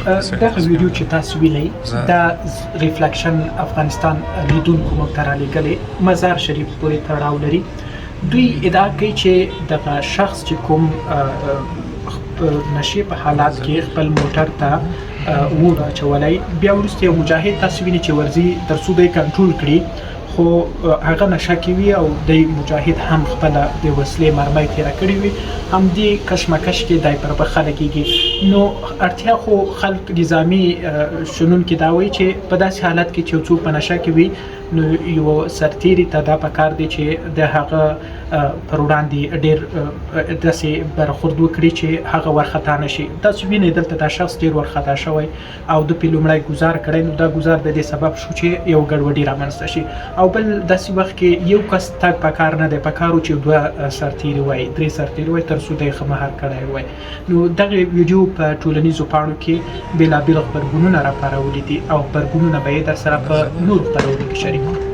دغه ویډیو چې تاسو ویلي دا ریفلیکشن افغانستان لیدونکو مو ته رالیږلې مزار شریف پورې تړاو لري. دوی ادعا کوي چې دغه شخص چې کوم نشي په حالات کې خپل موټر ته اور اچولی، بیا وروسته یو مجاهد تاسو وینئ چې ورځي تر څو دی کنټرول کړي، خو هغه نشه کې وي او د مجاهد هم خپله د وسلې مرمۍ تېره کړې وي، همدې کشمکش کې دی پر بخښه لګېږي. نو اړتیا خو خلک نظامي شنونکي دا وایي چې په داسې حالت کې چې یو څوک په نشه کې وي نو یو سرتیري ته دا پکار دی چې د هغه پر وړاندې ډېر داسې برخورد وکړي چې هغه ورخطا نه شي. تاسو وینئ دلته دا شخص ډېر ورخطا شوی او د پې لومړی ګزار کړی، نو دا ګزار د دې سبب شو چې یو ګډوډي رامنځته شي. او بل داسې وخت کې یو کس تګ پکار نه دی، پکار و چې دوه سرتیري وای، درې سرتیري وای، تر څو دی ښه مهار کړی وای. نو دغه ویډیو په ټولنیزو پاڼو کې بېلابېل غبرګونونه راپارولي دي او غبرګونونه به یې در سره په نورو خپرونو کې شریکوو.